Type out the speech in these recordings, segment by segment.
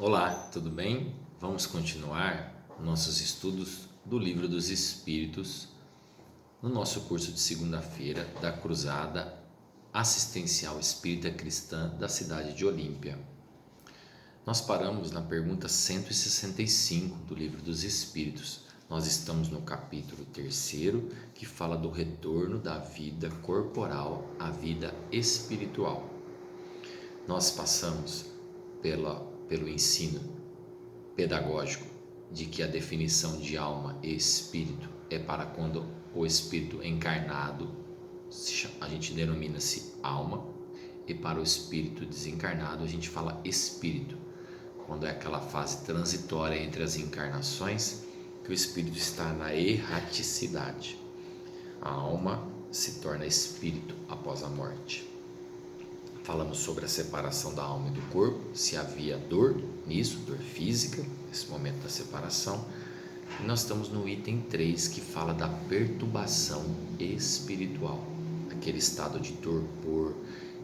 Olá, tudo bem? Vamos continuar nossos estudos do Livro dos Espíritos no nosso curso de segunda-feira da Cruzada Assistencial Espírita Cristã da cidade de Olímpia. Nós paramos na pergunta 165 do Livro dos Espíritos. Nós estamos no capítulo 3º, que fala do retorno da vida corporal à vida espiritual. Nós passamos pelo ensino pedagógico de que a definição de alma e espírito é para quando o espírito encarnado, a gente denomina-se alma, e para o espírito desencarnado a gente fala espírito, quando é aquela fase transitória entre as encarnações que o espírito está na erraticidade. A alma se torna espírito após a morte. Falamos sobre a separação da alma e do corpo, se havia dor nisso, dor física, nesse momento da separação. E nós estamos no item 3, que fala da perturbação espiritual, aquele estado de torpor,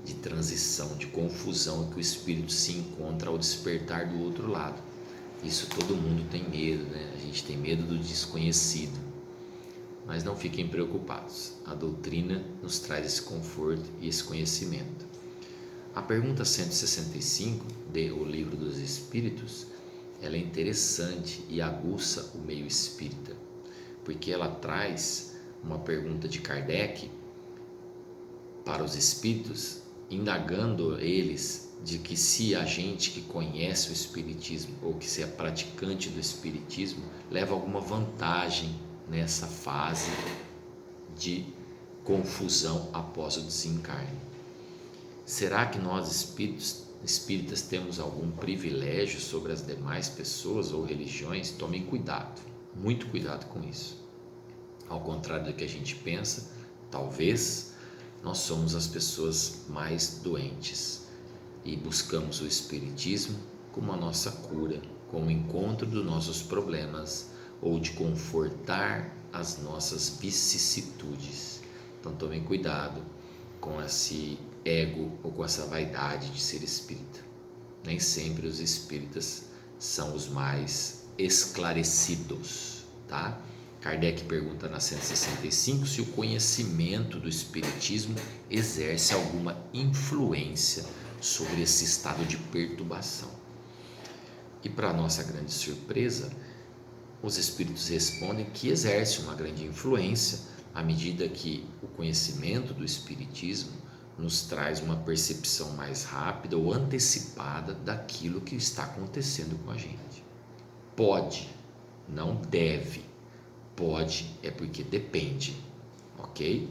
de transição, de confusão em que o espírito se encontra ao despertar do outro lado. Isso todo mundo tem medo, né? A gente tem medo do desconhecido. Mas não fiquem preocupados, a doutrina nos traz esse conforto e esse conhecimento. A pergunta 165 do Livro dos Espíritos, ela é interessante e aguça o meio espírita, porque ela traz uma pergunta de Kardec para os espíritos, indagando eles de que se a gente que conhece o espiritismo ou que se é praticante do espiritismo leva alguma vantagem nessa fase de confusão após o desencarne. Será que nós espíritas temos algum privilégio sobre as demais pessoas ou religiões? Tomem cuidado, muito cuidado com isso. Ao contrário do que a gente pensa, talvez nós somos as pessoas mais doentes e buscamos o espiritismo como a nossa cura, como o encontro dos nossos problemas ou de confortar as nossas vicissitudes. Então tomem cuidado com esse ego ou com essa vaidade de ser espírita. Nem sempre os espíritas são os mais esclarecidos, tá? Kardec pergunta na 165 se o conhecimento do espiritismo exerce alguma influência sobre esse estado de perturbação. E para nossa grande surpresa, os espíritos respondem que exerce uma grande influência à medida que o conhecimento do espiritismo nos traz uma percepção mais rápida ou antecipada daquilo que está acontecendo com a gente. Pode, não deve. Pode é porque depende, ok?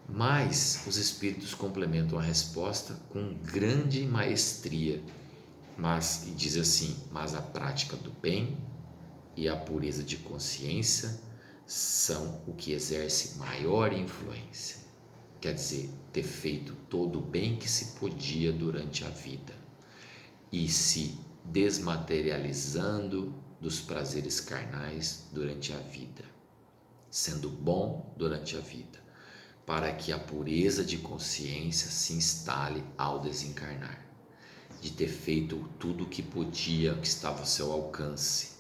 Mas os espíritos complementam a resposta com grande maestria, e diz assim: mas a prática do bem e a pureza de consciência são o que exerce maior influência. Quer dizer, ter feito todo o bem que se podia durante a vida e se desmaterializando dos prazeres carnais durante a vida, sendo bom durante a vida, para que a pureza de consciência se instale ao desencarnar, de ter feito tudo o que podia, que estava ao seu alcance.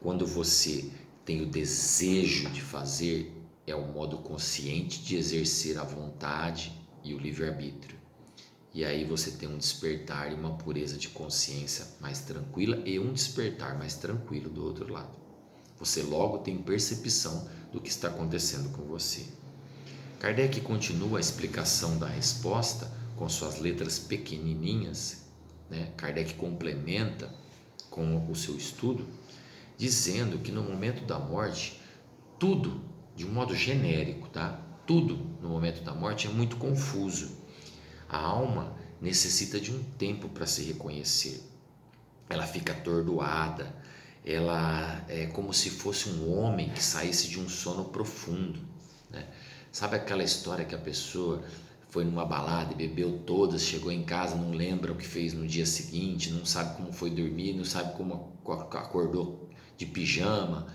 Quando você tem o desejo de fazer, é um modo consciente de exercer a vontade e o livre-arbítrio. E aí você tem um despertar e uma pureza de consciência mais tranquila e um despertar mais tranquilo do outro lado. Você logo tem percepção do que está acontecendo com você. Kardec continua a explicação da resposta com suas letras pequenininhas, né? Kardec complementa com o seu estudo, dizendo que no momento da morte, tudo, de um modo genérico, tá? Tudo no momento da morte é muito confuso. A alma necessita de um tempo para se reconhecer. Ela fica atordoada, ela é como se fosse um homem que saísse de um sono profundo, né? Sabe aquela história que a pessoa foi numa balada e bebeu todas, chegou em casa, não lembra o que fez no dia seguinte, não sabe como foi dormir, não sabe como acordou de pijama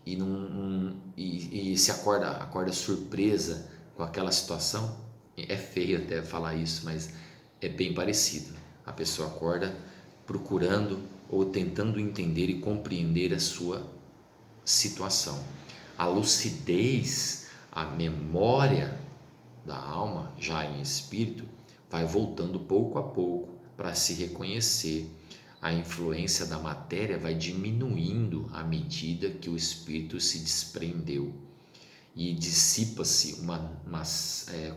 e se acorda surpresa com aquela situação? É feio até falar isso, mas é bem parecido. A pessoa acorda procurando ou tentando entender e compreender a sua situação. A lucidez, a memória da alma, já em espírito, vai voltando pouco a pouco para se reconhecer. A influência da matéria vai diminuindo à medida que o espírito se desprendeu e dissipa-se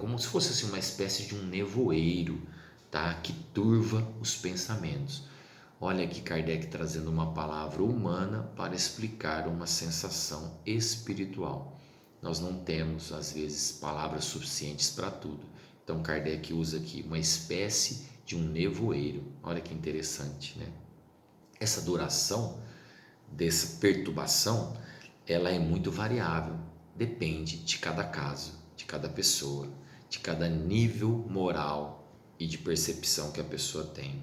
como se fosse assim, uma espécie de um nevoeiro, tá? Que turva os pensamentos. Olha aqui Kardec trazendo uma palavra humana para explicar uma sensação espiritual. Nós não temos, às vezes, palavras suficientes para tudo. Então Kardec usa aqui uma espécie de um nevoeiro. Olha que interessante, né? Essa duração dessa perturbação, ela é muito variável. Depende de cada caso, de cada pessoa, de cada nível moral e de percepção que a pessoa tem.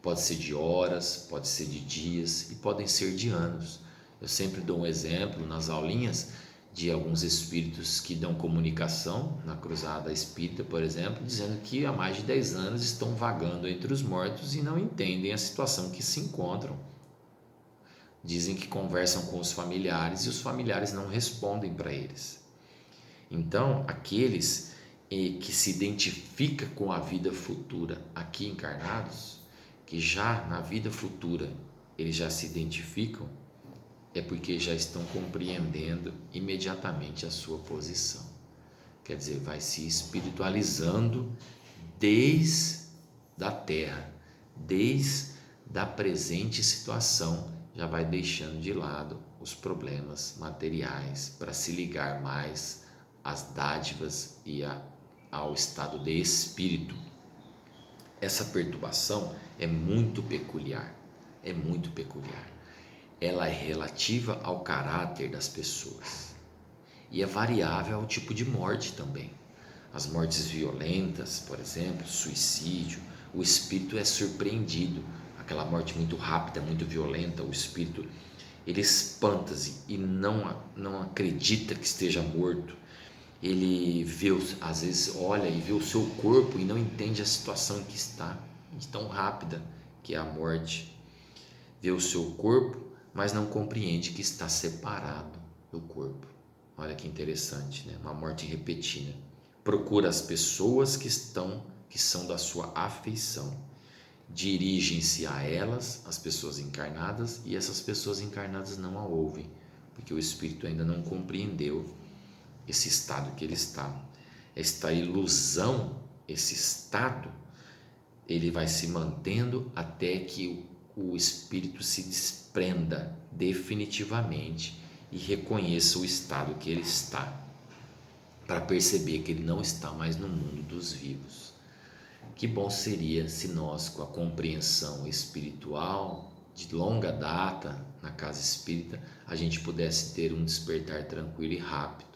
Pode ser de horas, pode ser de dias e podem ser de anos. Eu sempre dou um exemplo nas aulinhas de alguns espíritos que dão comunicação na Cruzada Espírita, por exemplo, dizendo que há mais de 10 anos estão vagando entre os mortos e não entendem a situação que se encontram. Dizem que conversam com os familiares e os familiares não respondem para eles. Então, aqueles que se identificam com a vida futura aqui encarnados, que já na vida futura eles já se identificam, é porque já estão compreendendo imediatamente a sua posição. Quer dizer, vai se espiritualizando desde a Terra, desde a presente situação, já vai deixando de lado os problemas materiais para se ligar mais às dádivas e ao estado de espírito. Essa perturbação é muito peculiar, é muito peculiar. Ela é relativa ao caráter das pessoas e é variável ao tipo de morte também. As mortes violentas, por exemplo, suicídio, o espírito é surpreendido. Aquela morte muito rápida, muito violenta, o espírito ele espanta-se e não acredita que esteja morto. Ele vê, às vezes olha e vê o seu corpo e não entende a situação em que está, de tão rápida que é a morte. Vê o seu corpo, mas não compreende que está separado do corpo. Olha que interessante, né? Uma morte repentina. Procura as pessoas que são da sua afeição. Dirigem-se a elas, as pessoas encarnadas, e essas pessoas encarnadas não a ouvem, porque o espírito ainda não compreendeu esse estado que ele está. Esta ilusão, esse estado, ele vai se mantendo até que o espírito se desprenda definitivamente e reconheça o estado que ele está, para perceber que ele não está mais no mundo dos vivos. Que bom seria se nós, com a compreensão espiritual de longa data na casa espírita, a gente pudesse ter um despertar tranquilo e rápido,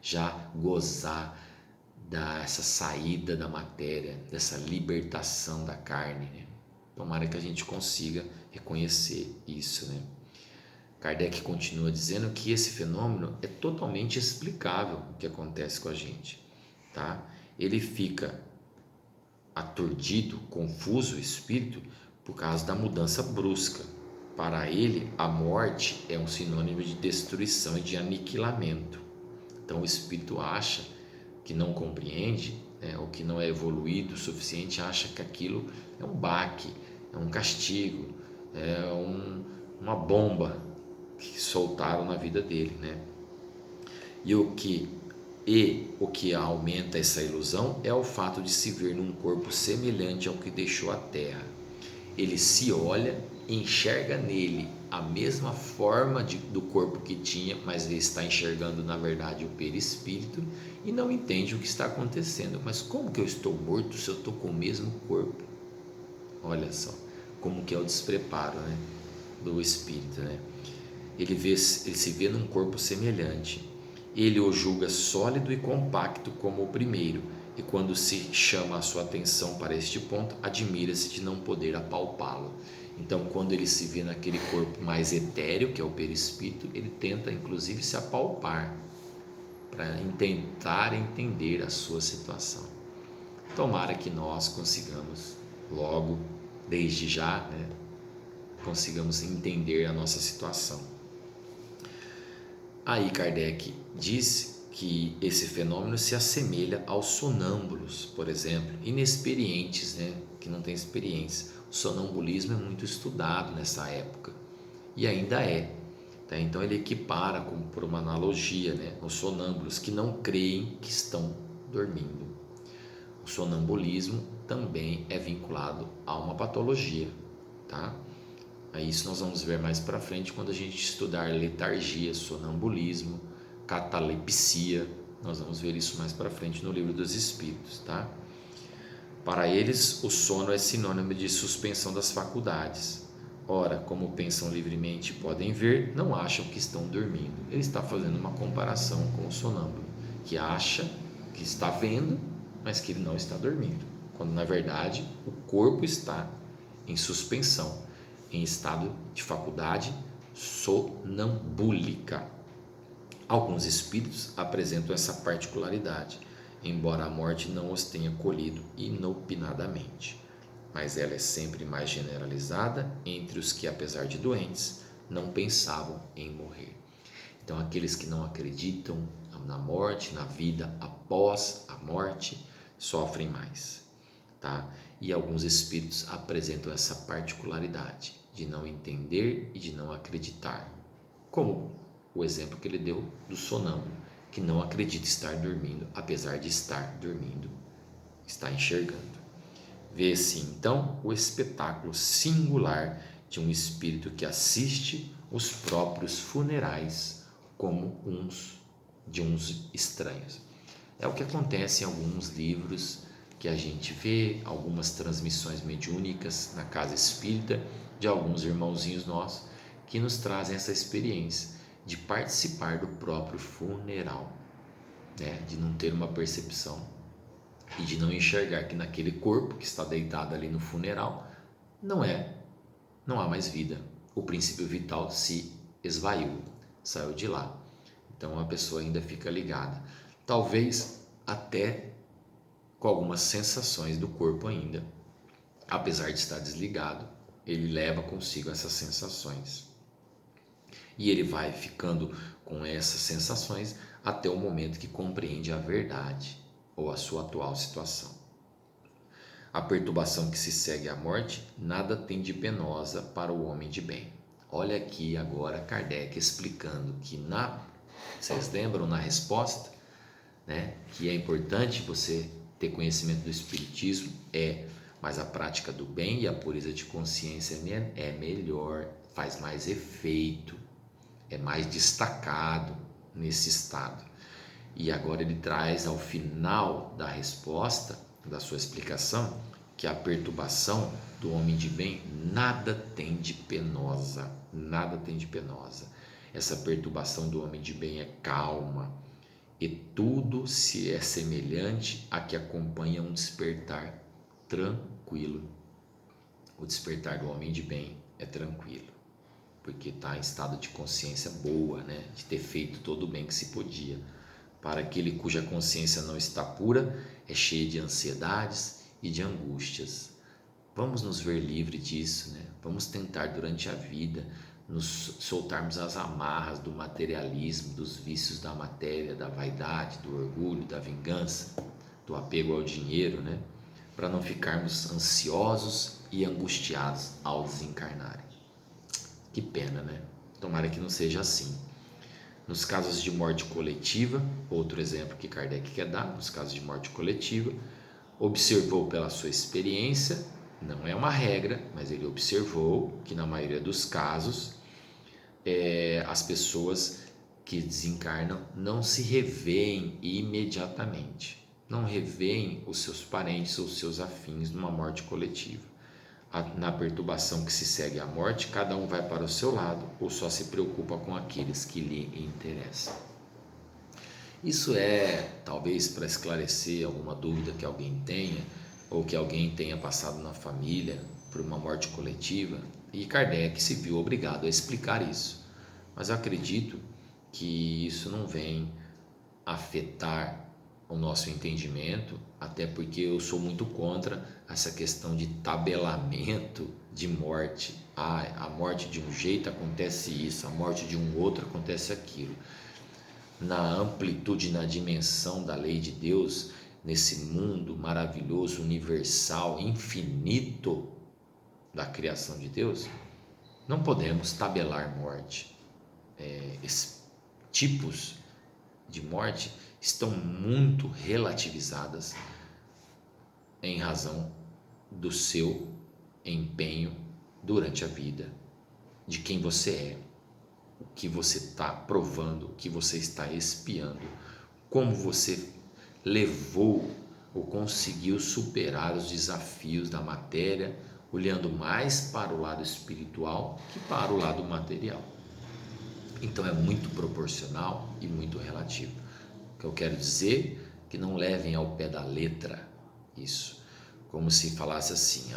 já gozar dessa saída da matéria, dessa libertação da carne, né? Tomara que a gente consiga reconhecer isso, né? Kardec continua dizendo que esse fenômeno é totalmente explicável, o que acontece com a gente, tá? Ele fica aturdido, confuso o espírito por causa da mudança brusca. Para ele, a morte é um sinônimo de destruição e de aniquilamento. Então o espírito acha que não compreende, né, ou que não é evoluído o suficiente, acha que aquilo é um baque, é um castigo, é uma bomba que soltaram na vida dele, né? E o que aumenta essa ilusão é o fato de se ver num corpo semelhante ao que deixou a terra. Ele se olha e enxerga nele a mesma forma do corpo que tinha, mas ele está enxergando na verdade o perispírito e não entende o que está acontecendo. Mas como que eu estou morto se eu estou com o mesmo corpo? Olha só como que é o despreparo, né, do espírito, né? Ele se vê num corpo semelhante. Ele o julga sólido e compacto como o primeiro, e quando se chama a sua atenção para este ponto, admira-se de não poder apalpá-lo. Então, quando ele se vê naquele corpo mais etéreo, que é o perispírito, ele tenta inclusive se apalpar para tentar entender a sua situação. Tomara que nós consigamos logo, desde já, né, consigamos entender a nossa situação. Aí Kardec diz que esse fenômeno se assemelha aos sonâmbulos, por exemplo, inexperientes, né, que não têm experiência. O sonambulismo é muito estudado nessa época e ainda é. Tá? Então ele equipara, como por uma analogia, né, os sonâmbulos que não creem que estão dormindo. O sonambulismo também é vinculado a uma patologia, tá? Isso nós vamos ver mais para frente quando a gente estudar letargia, sonambulismo, catalepsia. Nós vamos ver isso mais para frente no Livro dos Espíritos, tá? Para eles, o sono é sinônimo de suspensão das faculdades. Ora, como pensam livremente e podem ver, não acham que estão dormindo. Ele está fazendo uma comparação com o sonâmbulo, que acha que está vendo, mas que ele não está dormindo, quando na verdade o corpo está em suspensão, em estado de faculdade sonambúlica. Alguns espíritos apresentam essa particularidade, embora a morte não os tenha colhido inopinadamente, mas ela é sempre mais generalizada entre os que, apesar de doentes, não pensavam em morrer. Então, aqueles que não acreditam na morte, na vida após a morte, sofrem mais, tá? E alguns espíritos apresentam essa particularidade de não entender e de não acreditar, como o exemplo que ele deu do sonâmbulo, que não acredita estar dormindo, apesar de estar dormindo, está enxergando. Vê-se então o espetáculo singular de um espírito que assiste os próprios funerais como de uns estranhos. É o que acontece em alguns livros que a gente vê, algumas transmissões mediúnicas na casa espírita de alguns irmãozinhos nossos que nos trazem essa experiência de participar do próprio funeral, né? De não ter uma percepção e de não enxergar que naquele corpo que está deitado ali no funeral não há mais vida. O princípio vital se esvaiu, saiu de lá. Então a pessoa ainda fica ligada, talvez até com algumas sensações do corpo ainda, apesar de estar desligado, ele leva consigo essas sensações. E ele vai ficando com essas sensações até o momento que compreende a verdade ou a sua atual situação. A perturbação que se segue à morte nada tem de penosa para o homem de bem. Olha aqui agora Kardec explicando que vocês lembram na resposta, né, que é importante você ter conhecimento do Espiritismo, mas a prática do bem e a pureza de consciência é melhor, faz mais efeito, é mais destacado nesse estado. E agora ele traz ao final da resposta, da sua explicação, que a perturbação do homem de bem nada tem de penosa, nada tem de penosa. Essa perturbação do homem de bem é calma, e tudo se é semelhante a que acompanha um despertar tranquilo. O despertar do homem de bem é tranquilo, porque está em estado de consciência boa, né? De ter feito todo o bem que se podia. Para aquele cuja consciência não está pura, é cheia de ansiedades e de angústias. Vamos nos ver livre disso, né? Vamos tentar durante a vida nos soltarmos as amarras do materialismo, dos vícios da matéria, da vaidade, do orgulho, da vingança, do apego ao dinheiro, né? Para não ficarmos ansiosos e angustiados ao desencarnarem. Que pena, né? Tomara que não seja assim. Nos casos de morte coletiva, outro exemplo que Kardec quer dar, nos casos de morte coletiva, observou pela sua experiência, não é uma regra, mas ele observou que na maioria dos casos as pessoas que desencarnam não se revêem imediatamente, não revêem os seus parentes ou seus afins numa morte coletiva. Na perturbação que se segue à morte, cada um vai para o seu lado ou só se preocupa com aqueles que lhe interessam. Isso talvez para esclarecer alguma dúvida que alguém tenha, ou que alguém tenha passado na família por uma morte coletiva, e Kardec se viu obrigado a explicar isso. Mas eu acredito que isso não vem afetar o nosso entendimento, até porque eu sou muito contra essa questão de tabelamento de morte. A morte de um jeito acontece isso, a morte de um outro acontece aquilo. Na amplitude, na dimensão da lei de Deus, nesse mundo maravilhoso, universal, infinito da criação de Deus, não podemos tabelar morte. Esses tipos de morte estão muito relativizadas em razão do seu empenho durante a vida, de quem você é, o que você está provando, o que você está expiando, como você levou ou conseguiu superar os desafios da matéria, olhando mais para o lado espiritual que para o lado material. Então é muito proporcional e muito relativo. O que eu quero dizer é que não levem ao pé da letra isso, como se falasse assim: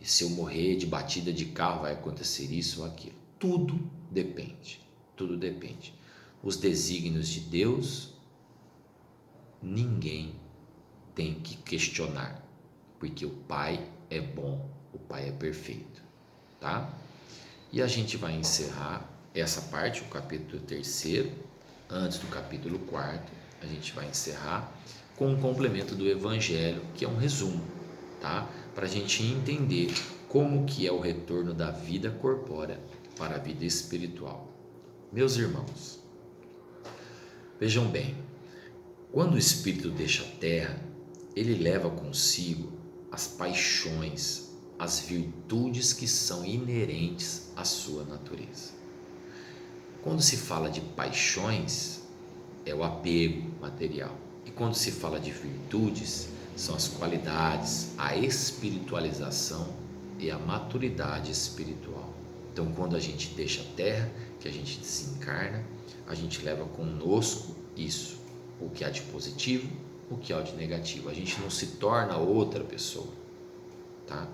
e se eu morrer de batida de carro vai acontecer isso ou aquilo. Tudo depende, tudo depende. Os desígnios de Deus ninguém tem que questionar, porque o Pai é bom, o Pai é perfeito, tá? E a gente vai encerrar essa parte, o capítulo 3º, antes do capítulo 4º, a gente vai encerrar com um complemento do Evangelho, que é um resumo, tá? Para a gente entender como que é o retorno da vida corpórea para a vida espiritual. Meus irmãos, vejam bem, quando o Espírito deixa a terra, ele leva consigo as paixões, as virtudes que são inerentes à sua natureza. Quando se fala de paixões, é o apego material. E quando se fala de virtudes, são as qualidades, a espiritualização e a maturidade espiritual. Então, quando a gente deixa a terra, que a gente desencarna, a gente leva conosco isso, o que há de positivo, o que há de negativo. A gente não se torna outra pessoa, tá?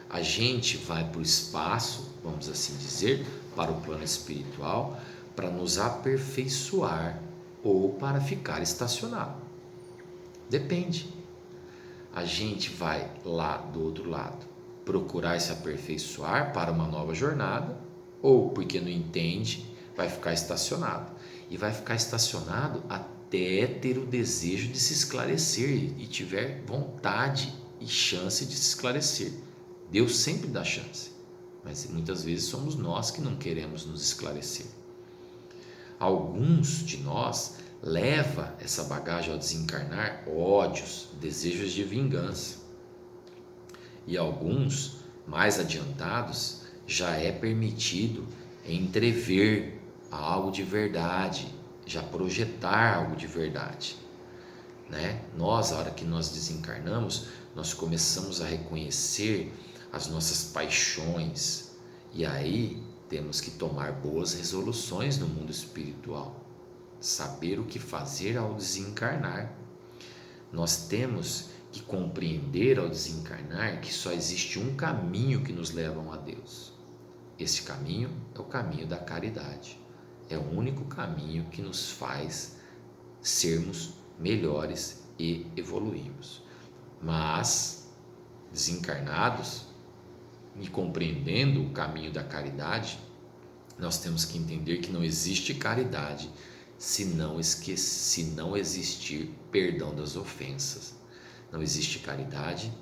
A gente vai para o espaço, vamos assim dizer, para o plano espiritual, para nos aperfeiçoar ou para ficar estacionado. Depende. A gente vai lá do outro lado procurar se aperfeiçoar para uma nova jornada, ou porque não entende, vai ficar estacionado. E vai ficar estacionado até ter o desejo de se esclarecer e tiver vontade e chance de se esclarecer. Deus sempre dá chance, mas muitas vezes somos nós que não queremos nos esclarecer. Alguns de nós leva essa bagagem ao desencarnar ódios, desejos de vingança. E alguns, mais adiantados, já é permitido entrever algo de verdade, já projetar algo de verdade, né? Nós, a hora que nós desencarnamos, nós começamos a reconhecer as nossas paixões, e aí temos que tomar boas resoluções no mundo espiritual, saber o que fazer ao desencarnar. Nós temos que compreender ao desencarnar que só existe um caminho que nos leva a Deus. Esse caminho é o caminho da caridade. É o único caminho que nos faz sermos melhores e evoluirmos. Mas, desencarnados e compreendendo o caminho da caridade, nós temos que entender que não existe caridade se não existir perdão das ofensas. Não existe caridade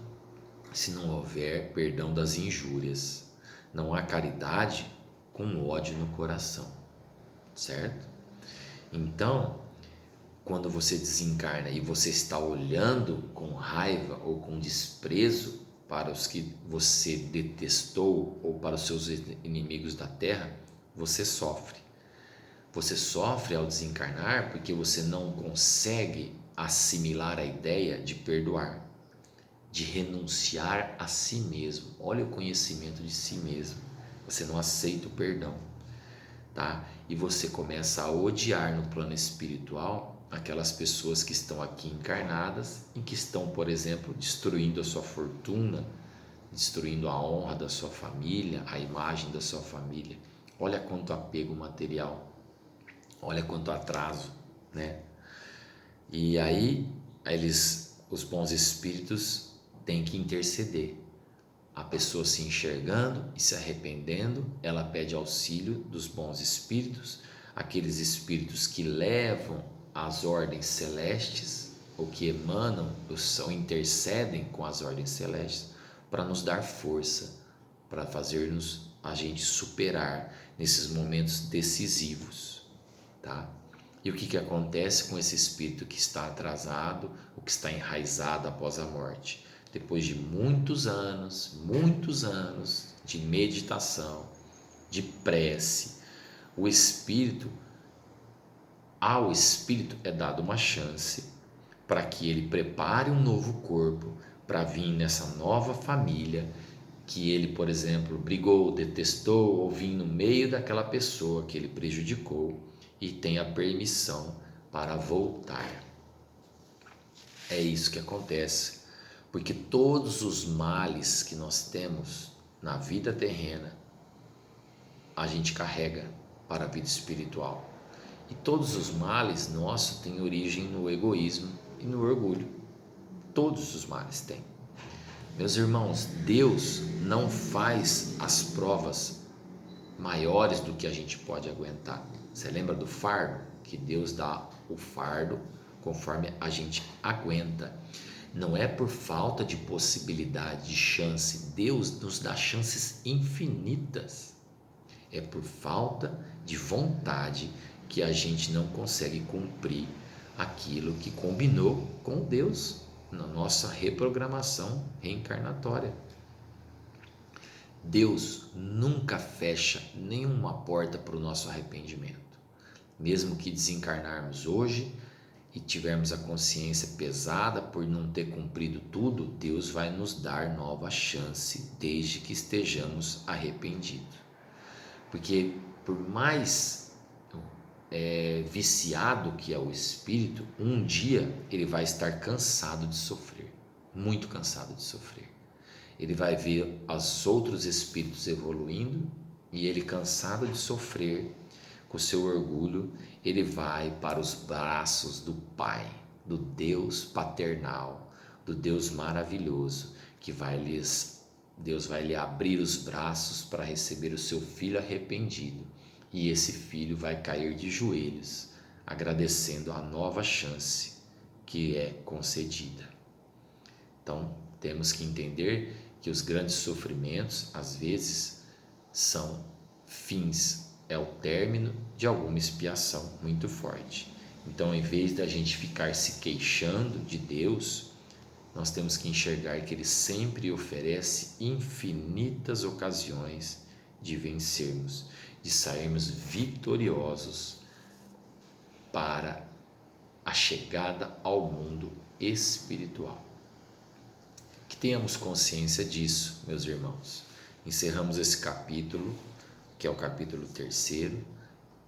se não houver perdão das injúrias. Não há caridade com ódio no coração, certo? Então, quando você desencarna e você está olhando com raiva ou com desprezo para os que você detestou ou para os seus inimigos da terra, você sofre. Você sofre ao desencarnar porque você não consegue assimilar a ideia de perdoar, de renunciar a si mesmo. Olha o conhecimento de si mesmo. Você não aceita o perdão, tá? E você começa a odiar no plano espiritual aquelas pessoas que estão aqui encarnadas e que estão, por exemplo, destruindo a sua fortuna, destruindo a honra da sua família, a imagem da sua família. Olha quanto apego material, olha quanto atraso, né? E aí os bons espíritos têm que interceder. A pessoa se enxergando e se arrependendo, ela pede auxílio dos bons espíritos, aqueles espíritos que levam as ordens celestes, ou que emanam, ou intercedem com as ordens celestes, para nos dar força, para fazer-nos a gente superar nesses momentos decisivos, tá? E o que acontece com esse espírito que está atrasado, ou que está enraizado após a morte? Depois de muitos anos de meditação, de prece, ao espírito é dado uma chance para que ele prepare um novo corpo para vir nessa nova família que ele, por exemplo, brigou, detestou ou vir no meio daquela pessoa que ele prejudicou e tenha permissão para voltar. É isso que acontece, porque todos os males que nós temos na vida terrena, a gente carrega para a vida espiritual. E todos os males nossos têm origem no egoísmo e no orgulho. Todos os males têm. Meus irmãos, Deus não faz as provas maiores do que a gente pode aguentar. Você lembra do fardo? Que Deus dá o fardo conforme a gente aguenta. Não é por falta de possibilidade, de chance. Deus nos dá chances infinitas. É por falta de vontade que a gente não consegue cumprir aquilo que combinou com Deus na nossa reprogramação reencarnatória. Deus nunca fecha nenhuma porta para o nosso arrependimento. Mesmo que desencarnarmos hoje e tivermos a consciência pesada por não ter cumprido tudo, Deus vai nos dar nova chance desde que estejamos arrependidos. Porque por mais viciado que é o espírito, um dia ele vai estar cansado de sofrer, muito cansado de sofrer. Ele vai ver os outros espíritos evoluindo e ele, cansado de sofrer, com seu orgulho, ele vai para os braços do Pai, do Deus paternal, do Deus maravilhoso, que Deus vai lhe abrir os braços para receber o seu filho arrependido. E esse filho vai cair de joelhos, agradecendo a nova chance que é concedida. Então, temos que entender que os grandes sofrimentos, às vezes, são fins, é o término de alguma expiação muito forte. Então, em vez da gente ficar se queixando de Deus, nós temos que enxergar que Ele sempre oferece infinitas ocasiões de vencermos, de sairmos vitoriosos para a chegada ao mundo espiritual. Que tenhamos consciência disso, meus irmãos. Encerramos esse capítulo, que é o capítulo 3º,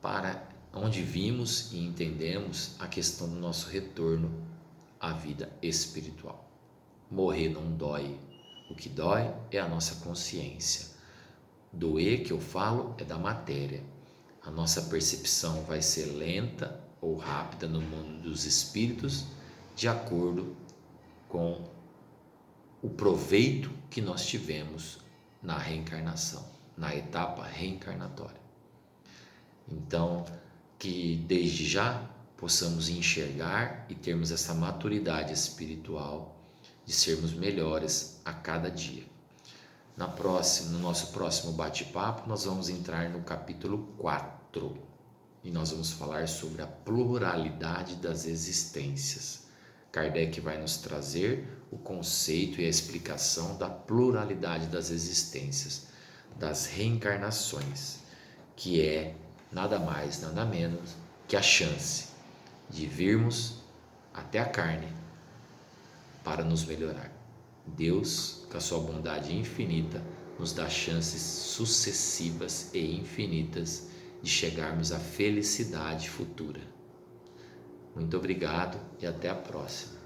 para onde vimos e entendemos a questão do nosso retorno à vida espiritual. Morrer não dói, o que dói é a nossa consciência. Doer, que eu falo, é da matéria. A nossa percepção vai ser lenta ou rápida no mundo dos espíritos, de acordo com o proveito que nós tivemos na reencarnação, na etapa reencarnatória. Então, que desde já possamos enxergar e termos essa maturidade espiritual de sermos melhores a cada dia. No nosso próximo bate-papo, nós vamos entrar no capítulo 4 e nós vamos falar sobre a pluralidade das existências. Kardec vai nos trazer o conceito e a explicação da pluralidade das existências, das reencarnações, que é nada mais, nada menos que a chance de virmos até a carne para nos melhorar. Deus, com a sua bondade infinita, nos dá chances sucessivas e infinitas de chegarmos à felicidade futura. Muito obrigado e até a próxima.